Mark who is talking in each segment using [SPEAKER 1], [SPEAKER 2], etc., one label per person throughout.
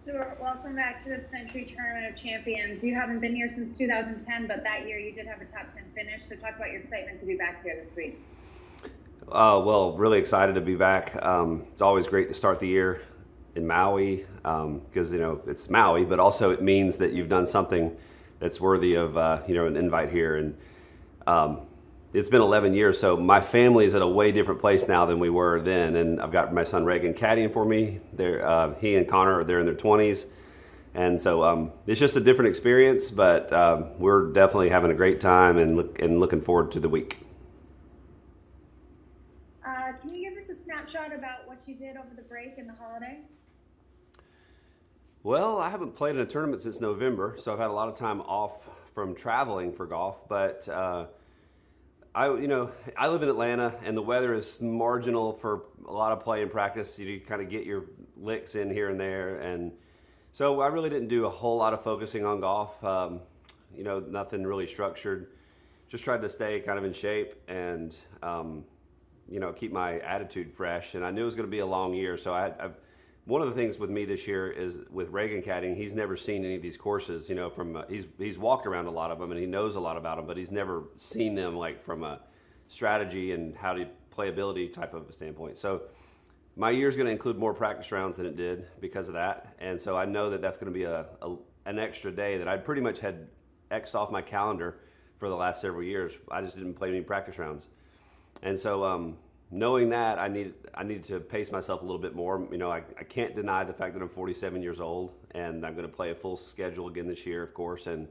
[SPEAKER 1] Stewart, welcome back to the Sentry Tournament of Champions. You haven't been here since 2010, but that year you did have a top 10 finish. So talk about your excitement to be back here this week.
[SPEAKER 2] Well, really excited to be back. It's always great to start the year in Maui because it's Maui, but also it means that you've done something that's worthy of an invite here. And it's been 11 years, so my family is at a way different place now than we were then. And I've got my son Reagan caddying for me. He and Connor they're in their 20s, and so it's just a different experience. But we're definitely having a great time and looking forward to the week.
[SPEAKER 1] Can you give us a snapshot about what you did over the break and the holiday?
[SPEAKER 2] Well, I haven't played in a tournament since November, so I've had a lot of time off from traveling for golf. But I live in Atlanta, and the weather is marginal for a lot of play and practice. You kind of get your licks in here and there, and so I really didn't do a whole lot of focusing on golf. Nothing really structured. Just tried to stay kind of in shape and keep my attitude fresh. And I knew it was going to be a long year, so I've one of the things with me this year is with Reagan caddying, he's never seen any of these courses, he's walked around a lot of them and he knows a lot about them, but he's never seen them like from a strategy and how to playability type of a standpoint. So my year's going to include more practice rounds than it did because of that. And so I know that that's going to be an extra day that I pretty much had X'd off my calendar for the last several years. I just didn't play any practice rounds. And so knowing that, I need to pace myself a little bit more. I can't deny the fact that I'm 47 years old, and I'm going to play a full schedule again this year, of course. And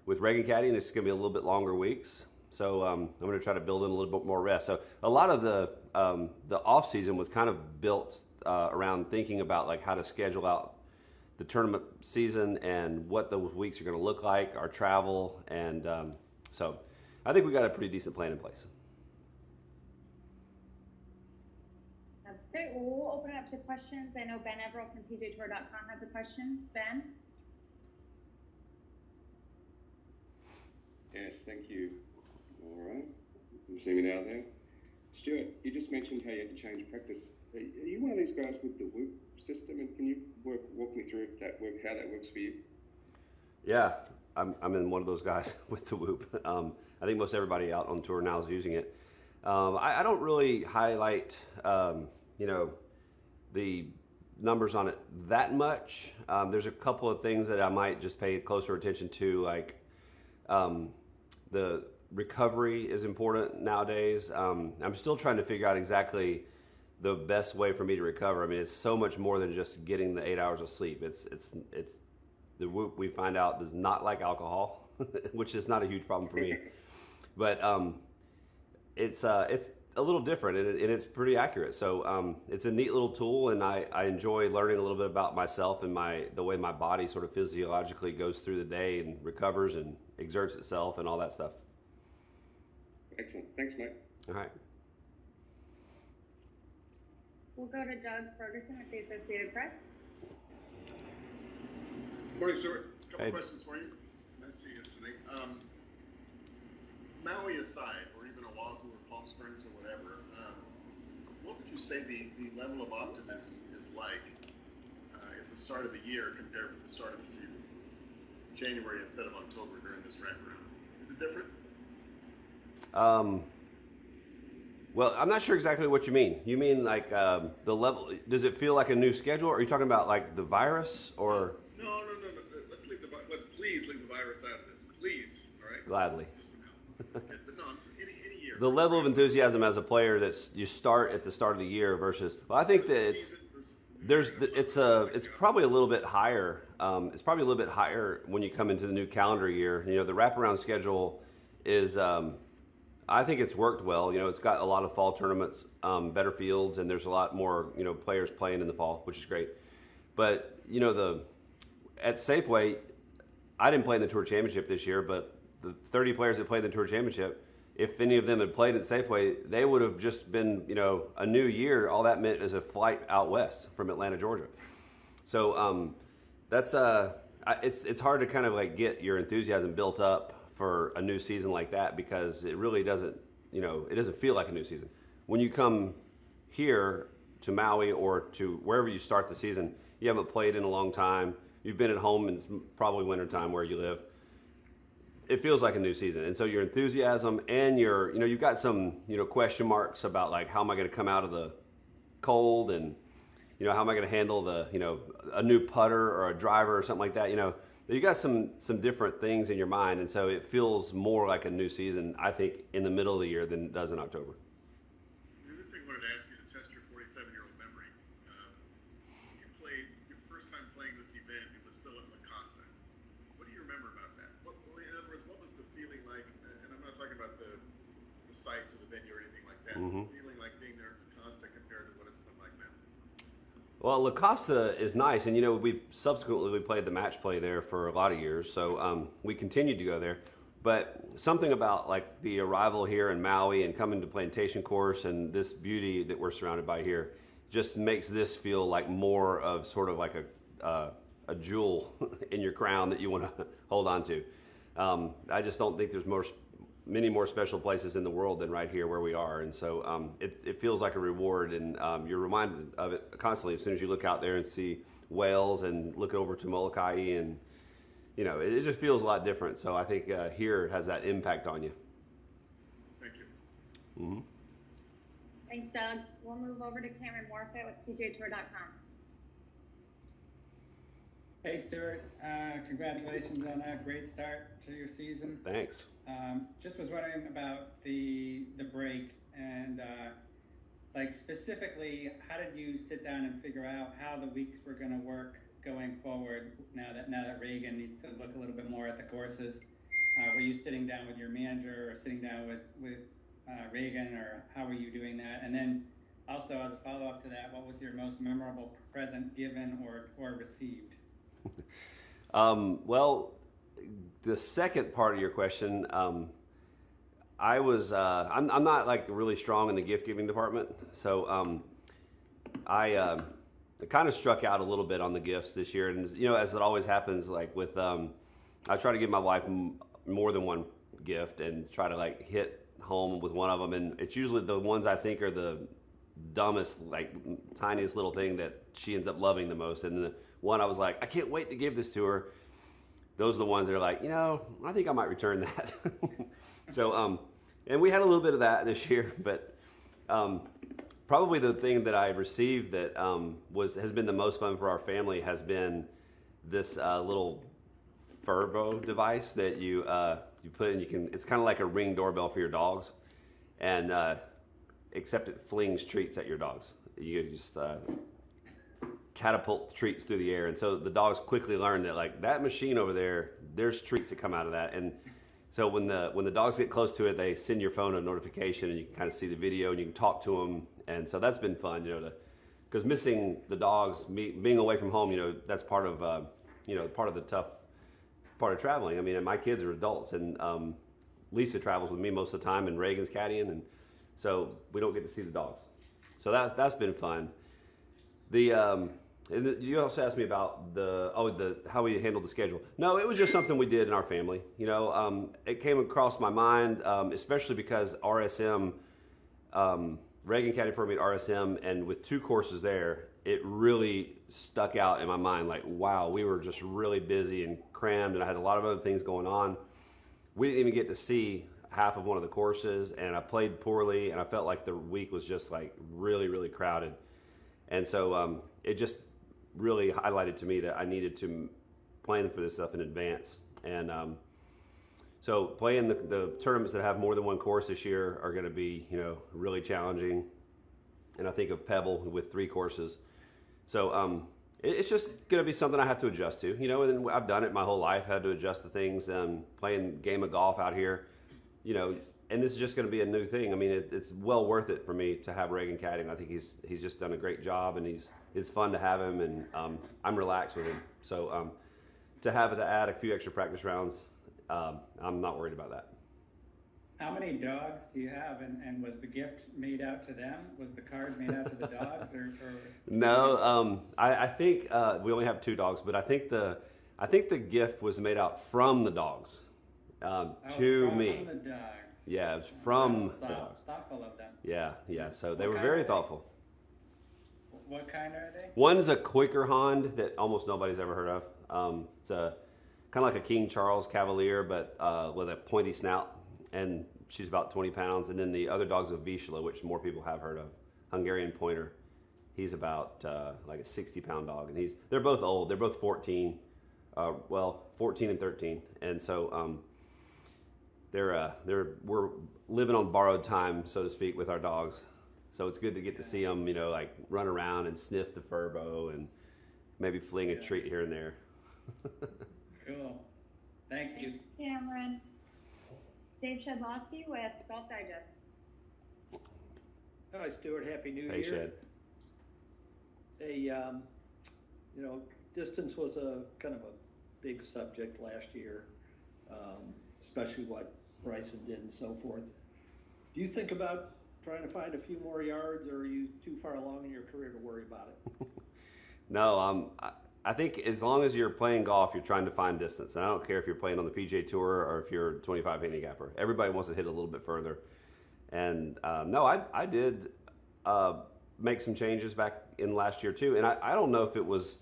[SPEAKER 2] with Reagan caddying, it's going to be a little bit longer weeks. So I'm going to try to build in a little bit more rest. So a lot of the off season was kind of built around thinking about like how to schedule out the tournament season and what those weeks are going to look like, our travel, and so I think we got a pretty decent plan in place.
[SPEAKER 1] That's great. Well, we'll open it up to questions. I know Ben Everett from PJTour.com has a question. Ben?
[SPEAKER 3] Yes, thank you. All right. You see me now there? Stewart, you just mentioned how you had to change practice. Are you one of these guys with the Whoop system? And can you walk me through how that works for you?
[SPEAKER 2] Yeah, I'm in one of those guys with the Whoop. I think most everybody out on tour now is using it. I don't really highlight, the numbers on it that much. There's a couple of things that I might just pay closer attention to, like the recovery is important nowadays. I'm still trying to figure out exactly the best way for me to recover. I mean, it's so much more than just getting the 8 hours of sleep. It's the Whoop, we find out, does not like alcohol, which is not a huge problem for me. But it's a little different, and it's pretty accurate. So it's a neat little tool, and I enjoy learning a little bit about myself and the way my body sort of physiologically goes through the day and recovers and exerts itself and all that stuff.
[SPEAKER 3] Excellent. Thanks, mate.
[SPEAKER 2] All right.
[SPEAKER 1] We'll go to Doug Ferguson at the Associated Press.
[SPEAKER 4] Morning, Stewart. A couple
[SPEAKER 2] Hey.
[SPEAKER 4] questions for you. Nice to see you yesterday. Maui aside, or even Oahu or Palm Springs or whatever, what would you say the level of optimism is like at the start of the year compared to the start of the season? January instead of October during this wraparound. Is it different?
[SPEAKER 2] Well, I'm not sure exactly what you mean. You mean like the level? Does it feel like a new schedule? Or are you talking about like the virus or?
[SPEAKER 4] No. Let's please leave the virus out of this. Please, all right?
[SPEAKER 2] Gladly.
[SPEAKER 4] Just for now. That's good. But no, I'm just, any year.
[SPEAKER 2] The level of enthusiasm as a player that you start at the start of the year versus. Well, I think that it's probably a little bit higher. It's probably a little bit higher when you come into the new calendar year. The wraparound schedule is. I think it's worked well. It's got a lot of fall tournaments, better fields, and there's a lot more players playing in the fall, which is great. But at Safeway, I didn't play in the Tour Championship this year, but the 30 players that played in the Tour Championship, if any of them had played at Safeway, they would have just been, a new year. All that meant is a flight out west from Atlanta, Georgia. So that's it's hard to kind of like get your enthusiasm built up for a new season like that because it really doesn't, it doesn't feel like a new season. When you come here to Maui or to wherever you start the season, you haven't played in a long time, you've been at home, and it's probably wintertime where you live. It feels like a new season. And so your enthusiasm and you've got some, question marks about like, how am I going to come out of the cold, and, how am I going to handle the, a new putter or a driver or something like that. You got some different things in your mind. And so it feels more like a new season, I think, in the middle of the year than it does in October.
[SPEAKER 4] The other thing I wanted to ask you to test your 47-year-old memory. You played your first time playing this event. It was still at La Costa. What do you remember about that? In other words, what was the feeling like? And I'm not talking about the sites or the venue or anything like that.
[SPEAKER 2] Mm-hmm.
[SPEAKER 4] The feeling like being there at La Costa compared to what it's been like now.
[SPEAKER 2] Well, La Costa is nice, and we subsequently played the match play there for a lot of years, so we continued to go there. But something about like the arrival here in Maui and coming to Plantation Course and this beauty that we're surrounded by here just makes this feel like more of sort of like a jewel in your crown that you want to hold on to. I just don't think there's many more special places in the world than right here where we are, and so it feels like a reward, and you're reminded of it constantly as soon as you look out there and see whales and look over to Molokai, and it just feels a lot different. So I think here has that impact on you.
[SPEAKER 4] Thank you.
[SPEAKER 2] Mm-hmm.
[SPEAKER 1] Thanks, Doug. We'll move over to Cameron Morfitt with PGAtour.com.
[SPEAKER 5] Hey, Stewart. Congratulations on a great start to your season.
[SPEAKER 2] Thanks.
[SPEAKER 5] Just was wondering about the break, and like specifically, how did you sit down and figure out how the weeks were going to work going forward now that Reagan needs to look a little bit more at the courses? Were you sitting down with your manager or sitting down with Reagan, or how were you doing that? And then also, as a follow-up to that, what was your most memorable present given or received?
[SPEAKER 2] Well, the second part of your question, I was I'm not like really strong in the gift giving department, so I kind of struck out a little bit on the gifts this year, and as it always happens, like with I try to give my wife more than one gift and try to like hit home with one of them, and it's usually the ones I think are the dumbest, like tiniest little thing that she ends up loving the most. And the one I was like, I can't wait to give this to her. Those are the ones that are like, I think I might return that. So, and we had a little bit of that this year, but probably the thing that I received that has been the most fun for our family has been this little Furbo device that you put in. It's kind of like a Ring doorbell for your dogs, and except it flings treats at your dogs. You just catapult treats through the air, and so the dogs quickly learn that like that machine over there, there's treats that come out of that. And so when the dogs get close to it, they send your phone a notification, and you can kind of see the video, and you can talk to them. And so that's been fun, because missing the dogs, being away from home, that's part of part of the tough part of traveling. I mean, and my kids are adults, and Lisa travels with me most of the time, and Reagan's caddying, and so we don't get to see the dogs. So that's been fun. And you also asked me about how we handled the schedule. No, it was just something we did in our family. It came across my mind, especially because RSM, Reagan caddied for me at RSM, and with 2 courses there, it really stuck out in my mind. Like, wow, we were just really busy and crammed, and I had a lot of other things going on. We didn't even get to see half of one of the courses, and I played poorly, and I felt like the week was just like really, really crowded. And so it just really highlighted to me that I needed to plan for this stuff in advance. And so playing the tournaments that have more than one course this year are going to be, really challenging. And I think of Pebble with 3 courses. So it's just going to be something I have to adjust to, and I've done it my whole life, had to adjust to things, playing game of golf out here, and this is just going to be a new thing. I mean, it's well worth it for me to have Reagan caddying. I think he's just done a great job, and it's fun to have him, and I'm relaxed with him. So to add a few extra practice rounds, I'm not worried about that.
[SPEAKER 5] How many dogs do you have, and was the gift made out to them? Was the card made out to the dogs, or?
[SPEAKER 2] No, I think we only have 2 dogs, but I think the gift was made out from the dogs to me.
[SPEAKER 5] From the dogs.
[SPEAKER 2] Yeah, it was from the dogs.
[SPEAKER 5] Thoughtful of them.
[SPEAKER 2] Yeah. So they were very thoughtful.
[SPEAKER 5] What kind are they?
[SPEAKER 2] One's a Quaker Hond that almost nobody's ever heard of. It's a kind of like a King Charles Cavalier, but with a pointy snout, and she's about 20 pounds. And then the other dog's a Vizsla, which more people have heard of, Hungarian Pointer. He's about like a 60-pound dog, and they're both old. They're both 14, 14 and 13, and so we're living on borrowed time, so to speak, with our dogs. So it's good to get to see them, like run around and sniff the furbo and maybe fling a treat here and there.
[SPEAKER 5] Cool. Thank you.
[SPEAKER 1] Thanks, Cameron. Dave Shedlowski with Golf Digest.
[SPEAKER 6] Hi, Stewart. Happy New Year.
[SPEAKER 2] Hey, Shed.
[SPEAKER 6] Hey, distance was a kind of a big subject last year, especially what Bryson did and so forth. Do you think about trying to find a few more yards, or are you too far along in your career to worry about it?
[SPEAKER 2] No, I think as long as you're playing golf, you're trying to find distance. And I don't care if you're playing on the PGA Tour or if you're a 25 handicapper. Everybody wants to hit a little bit further. And no, I did make some changes back in last year too. And I don't know if it was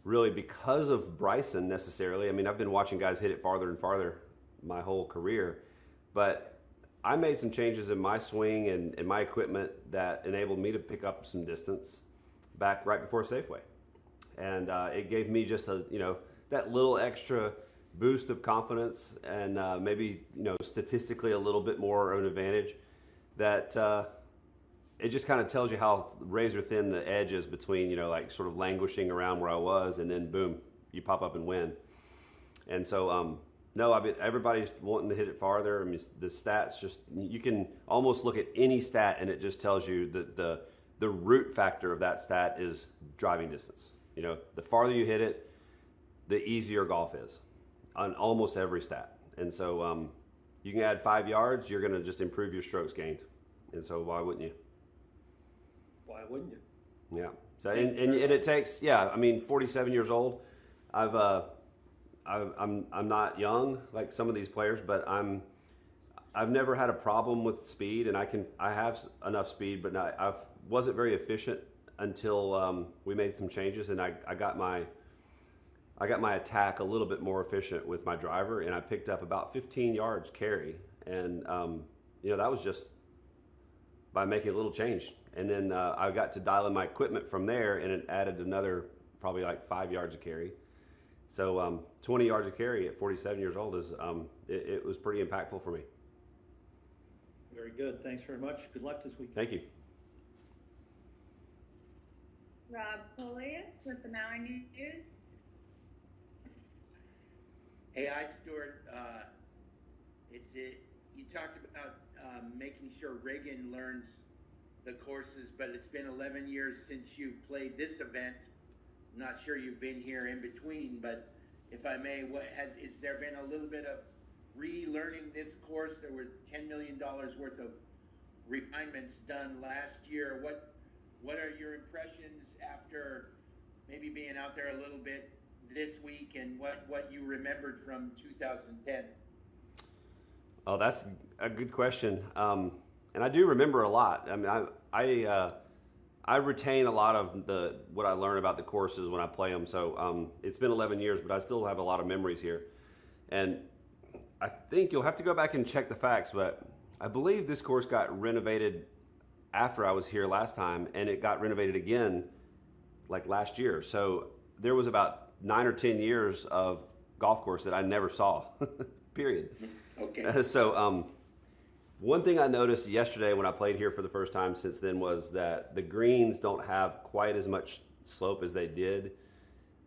[SPEAKER 2] really because of Bryson necessarily. I mean, I've been watching guys hit it farther and farther my whole career. But I made some changes in my swing and my equipment that enabled me to pick up some distance back right before Safeway. And it gave me just that little extra boost of confidence and maybe, statistically a little bit more of an advantage that it just kind of tells you how razor thin the edge is between, like sort of languishing around where I was and then boom, you pop up and win. And so, no, I mean, everybody's wanting to hit it farther. I mean, the stats you can almost look at any stat and it just tells you that the root factor of that stat is driving distance. The farther you hit it, the easier golf is on almost every stat. And so you can add 5 yards, you're going to just improve your strokes gained. And so why wouldn't you?
[SPEAKER 6] Why wouldn't you?
[SPEAKER 2] Yeah. So and it takes 47 years old. I'm not young like some of these players, but I've never had a problem with speed, and I have enough speed, but I wasn't very efficient until we made some changes, and I got my attack a little bit more efficient with my driver, and I picked up about 15 yards carry, and that was just by making a little change, and then I got to dial in my equipment from there, and it added another probably like 5 yards of carry. So 20 yards of carry at 47 years old is it was pretty impactful for me.
[SPEAKER 6] Very good. Thanks very much. Good luck this week.
[SPEAKER 2] Thank you.
[SPEAKER 1] Rob Polius with the Maui News.
[SPEAKER 7] Hey, hi, Stewart. You talked about making sure Reagan learns the courses, but it's been 11 years since you've played this event. I'm not sure you've been here in between, but if I may, is there been a little bit of relearning this course? There were $10 million worth of refinements done last year. What are your impressions after maybe being out there a little bit this week, and what you remembered from 2010?
[SPEAKER 2] Oh, that's a good question. And I do remember a lot. I mean, I retain a lot of what I learn about the courses when I play them. So it's been 11 years, but I still have a lot of memories here. And I think you'll have to go back and check the facts, but I believe this course got renovated after I was here last time, and it got renovated again like last year. So there was about 9 or 10 years of golf course that I never saw, period.
[SPEAKER 7] Okay.
[SPEAKER 2] So one thing I noticed yesterday when I played here for the first time since then was that the greens don't have quite as much slope as they did,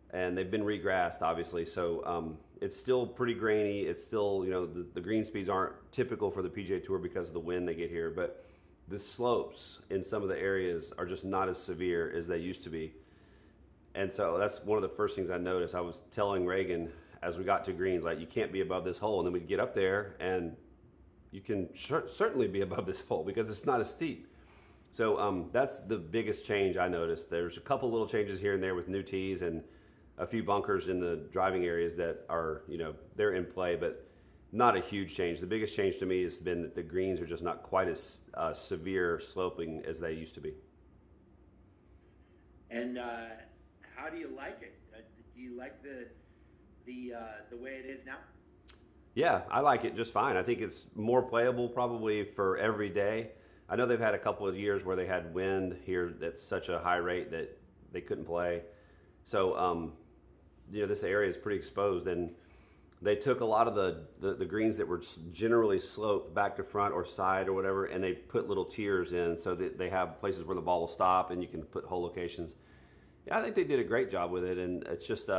[SPEAKER 2] and they've been regrassed, obviously. So it's still pretty grainy. It's still, the green speeds aren't typical for the PGA Tour because of the wind they get here, but the slopes in some of the areas are just not as severe as they used to be. And so that's one of the first things I noticed. I was telling Reagan as we got to greens, like, you can't be above this hole. And then we'd get up there and you can certainly be above this hole because it's not as steep. So that's the biggest change I noticed. There's a couple little changes here and there with new tees and a few bunkers in the driving areas that are, they're in play, but not a huge change. The biggest change to me has been that the greens are just not quite as severe sloping as they used to be.
[SPEAKER 7] And how do you like it? Do you like the way it is now?
[SPEAKER 2] Yeah, I like it just fine. I think it's more playable probably for every day. I know they've had a couple of years where they had wind here at such a high rate that they couldn't play. So, this area is pretty exposed, and they took a lot of the greens that were generally sloped back to front or side or whatever, and they put little tiers in so that they have places where the ball will stop and you can put hole locations. Yeah, I think they did a great job with it, and it's just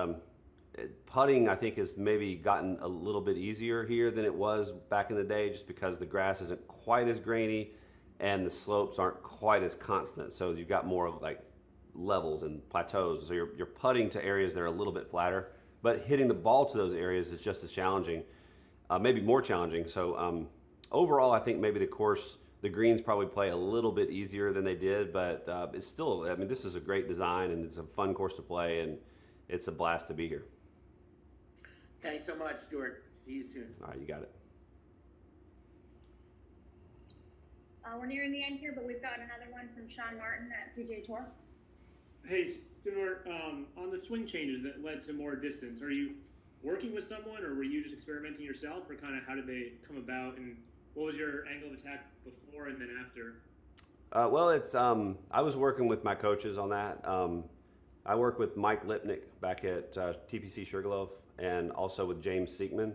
[SPEAKER 2] putting, I think, has maybe gotten a little bit easier here than it was back in the day, just because the grass isn't quite as grainy and the slopes aren't quite as constant. So you've got more like levels and plateaus. So you're putting to areas that are a little bit flatter, but hitting the ball to those areas is just as challenging, maybe more challenging. So overall, I think maybe the greens probably play a little bit easier than they did, but it's still, I mean, this is a great design and it's a fun course to play, and it's a blast to be here.
[SPEAKER 7] Thanks so much, Stewart. See you soon.
[SPEAKER 2] All right, you got it.
[SPEAKER 1] We're nearing the end here, but we've got another one from Sean Martin at PGA Tour.
[SPEAKER 8] Hey, Stewart, on the swing changes that led to more distance, are you working with someone, or were you just experimenting yourself, or kind of how did they come about, and what was your angle of attack before and then after?
[SPEAKER 2] It's I was working with my coaches on that. I work with Mike Lipnick back at TPC Sugarloaf, and also with James Siekman.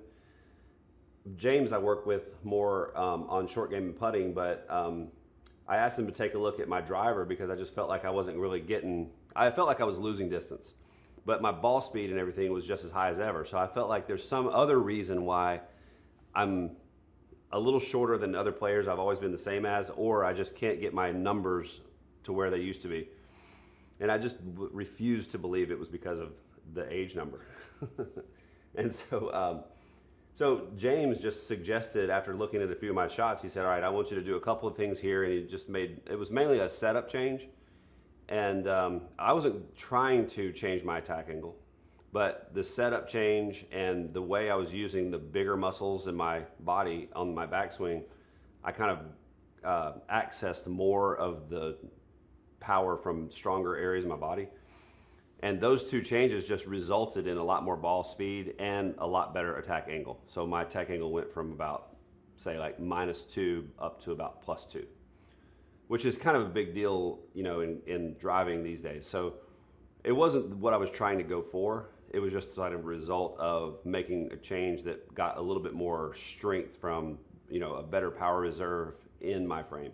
[SPEAKER 2] James I work with more on short game and putting, but I asked him to take a look at my driver because I just felt like I wasn't really I felt like I was losing distance, but my ball speed and everything was just as high as ever. So I felt like there's some other reason why I'm a little shorter than other players I've always been the same as, or I just can't get my numbers to where they used to be. And I just refused to believe it was because of the age number. And so James just suggested, after looking at a few of my shots, he said, all right, I want you to do a couple of things here. And it was mainly a setup change. And I wasn't trying to change my attack angle, but the setup change and the way I was using the bigger muscles in my body on my backswing, I kind of accessed more of the power from stronger areas of my body. And those two changes just resulted in a lot more ball speed and a lot better attack angle. So my attack angle went from about, say, like -2 up to about +2, which is kind of a big deal, in driving these days. So it wasn't what I was trying to go for. It was just sort of a result of making a change that got a little bit more strength from, a better power reserve in my frame.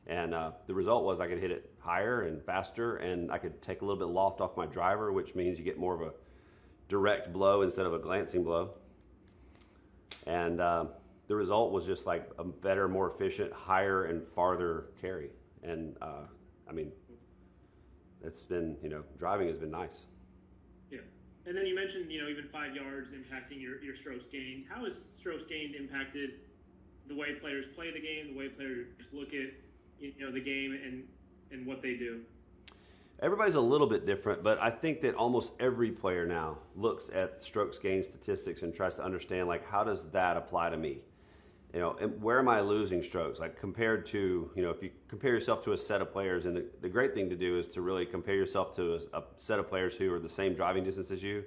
[SPEAKER 2] And the result was I could hit it higher and faster, and I could take a little bit loft off my driver, which means you get more of a direct blow instead of a glancing blow. And the result was just like a better, more efficient, higher and farther carry. And it's been, driving has been nice.
[SPEAKER 8] Yeah. And then you mentioned, even 5 yards impacting your strokes gained. How has strokes gained impacted the way players play the game, the way players look at the game and what they do?
[SPEAKER 2] Everybody's a little bit different, but I think that almost every player now looks at strokes gained statistics and tries to understand, like, how does that apply to me? And where am I losing strokes? Like, compared to, if you compare yourself to a set of players, and the great thing to do is to really compare yourself to a set of players who are the same driving distance as you.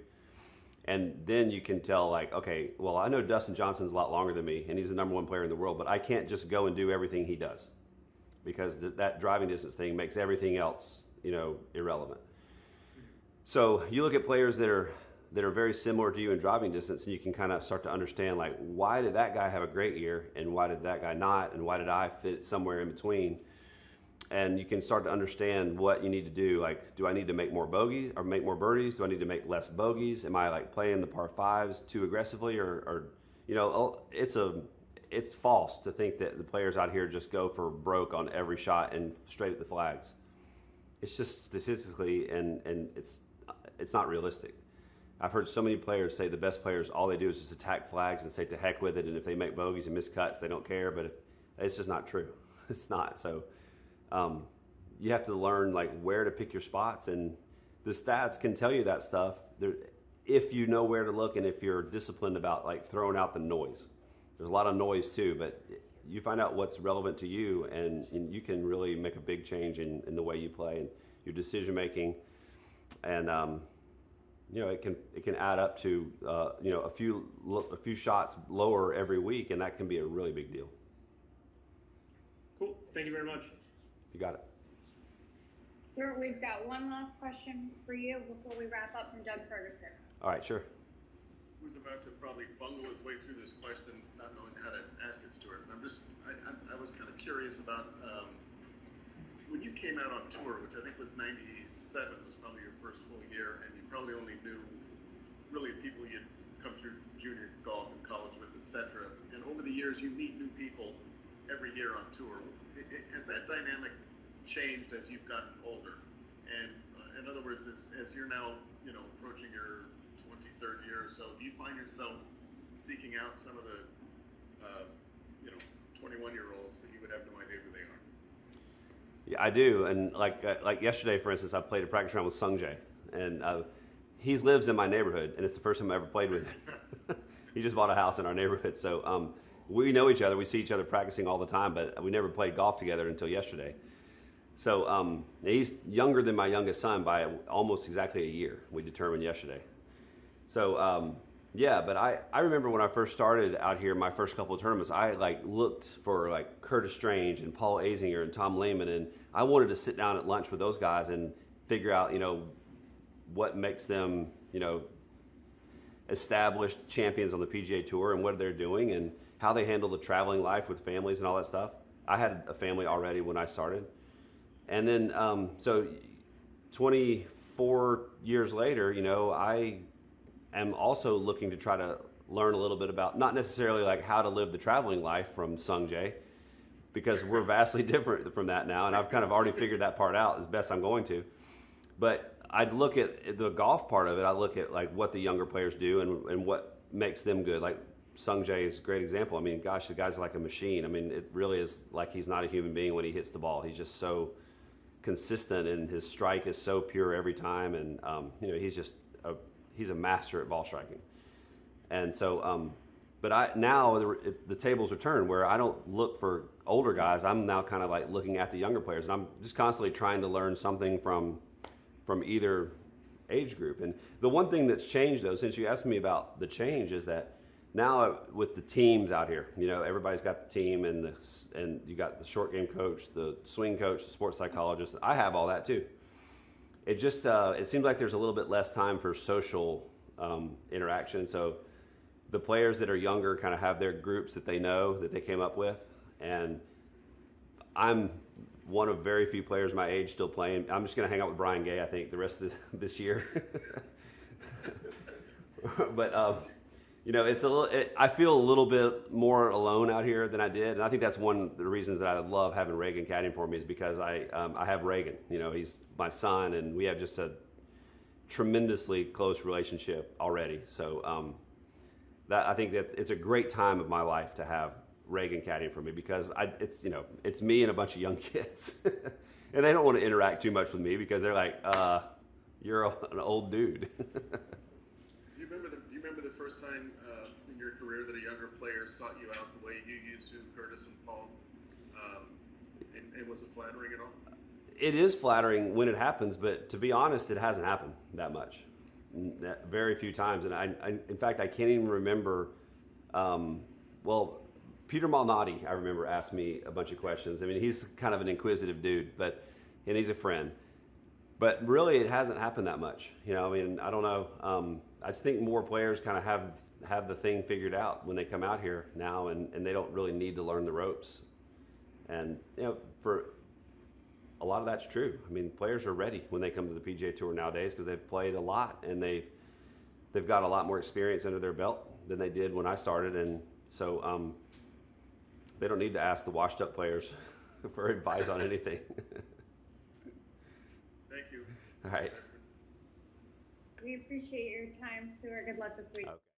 [SPEAKER 2] And then you can tell, like, okay, well, I know Dustin Johnson's a lot longer than me, and he's the #1 player in the world, but I can't just go and do everything he does, because that driving distance thing makes everything else, irrelevant. So you look at players that are very similar to you in driving distance, and you can kind of start to understand, like, why did that guy have a great year, and why did that guy not, and why did I fit somewhere in between? And you can start to understand what you need to do. Like, do I need to make more bogeys or make more birdies? Do I need to make less bogeys? Am I like playing the par fives too aggressively, or it's false to think that the players out here just go for broke on every shot and straight at the flags. It's just statistically, and it's not realistic. I've heard so many players say the best players, all they do is just attack flags and say to heck with it, and if they make bogeys and miss cuts, they don't care. But it's just not true. It's not. So you have to learn, like, where to pick your spots, and the stats can tell you that stuff if you know where to look and if you're disciplined about, like, throwing out the noise. There's a lot of noise too, but you find out what's relevant to you, and you can really make a big change in the way you play. And your decision making, and it can add up to a few shots lower every week, and that can be a really big deal.
[SPEAKER 8] Cool. Thank you very much.
[SPEAKER 2] You got it.
[SPEAKER 1] Stewart, we've got one last question for you before we wrap up from Doug Ferguson.
[SPEAKER 2] All right, sure.
[SPEAKER 4] Who's about to probably bungle his way through this question, not knowing how to ask it, Stuart. And I was kind of curious about when you came out on tour, which I think was '97, was probably your first full year, and you probably only knew really people you'd come through junior golf and college with, etc. And over the years, you meet new people every year on tour. Has that dynamic changed as you've gotten older? And in other words, as you're now, approaching your 23rd year or so, do you find yourself seeking out some of the, 21-year-olds that you would have no idea who they are?
[SPEAKER 2] Yeah, I do. And like yesterday, for instance, I played a practice round with Sung Jae, and he lives in my neighborhood, and it's the first time I ever played with him. He just bought a house in our neighborhood, so we know each other. We see each other practicing all the time, but we never played golf together until yesterday. So he's younger than my youngest son by almost exactly a year. We determined yesterday. So but I remember when I first started out here, my first couple of tournaments, I looked for Curtis Strange and Paul Azinger and Tom Lehman, and I wanted to sit down at lunch with those guys and figure out what makes them established champions on the PGA Tour and what they're doing and how they handle the traveling life with families and all that stuff. I had a family already when I started. And then, so 24 years later, I am also looking to try to learn a little bit about, not necessarily how to live the traveling life from Sung Jae, because we're vastly different from that now. And I've kind of already figured that part out as best I'm going to. But I'd look at the golf part of it. I look at what the younger players do and what makes them good. Like Sung Jae is a great example. I mean, gosh, the guy's like a machine. I mean, it really is like he's not a human being when he hits the ball. He's just so consistent, and his strike is so pure every time. And he's a master at ball striking. And so, but now the tables are turned where I don't look for older guys. I'm now kind of looking at the younger players, and I'm just constantly trying to learn something from either age group. And the one thing that's changed, though, since you asked me about the change, is that now with the teams out here, everybody's got the team, and you got the short game coach, the swing coach, the sports psychologist. I have all that too. It just it seems like there's a little bit less time for social interaction. So the players that are younger kind of have their groups that they know that they came up with, and I'm one of very few players my age still playing. I'm just going to hang out with Brian Gay, I think, the rest of this year. But it's a little. I feel a little bit more alone out here than I did, and I think that's one of the reasons that I love having Reagan caddying for me, is because I have Reagan. He's my son, and we have just a tremendously close relationship already. So that I think that it's a great time of my life to have Reagan caddying for me, because it's me and a bunch of young kids, and they don't want to interact too much with me because they're like, you're an old dude.
[SPEAKER 4] Do you remember the first time in your career that a younger player sought you out the way you used to, Curtis and Paul? And was it flattering at all?
[SPEAKER 2] It is flattering when it happens, but to be honest, it hasn't happened that much. Very few times. And I in fact, I can't even remember. Peter Malnati, I remember, asked me a bunch of questions. I mean, he's kind of an inquisitive dude, and he's a friend. But really, it hasn't happened that much. I mean, I don't know. I just think more players kind of have the thing figured out when they come out here now, and they don't really need to learn the ropes. And for a lot of that's true. I mean, players are ready when they come to the PGA Tour nowadays because they've played a lot, and they've got a lot more experience under their belt than they did when I started, and so they don't need to ask the washed-up players for advice on anything.
[SPEAKER 4] Thank you.
[SPEAKER 2] All right.
[SPEAKER 1] We appreciate your time, Stewart. Good luck this week.
[SPEAKER 2] Okay.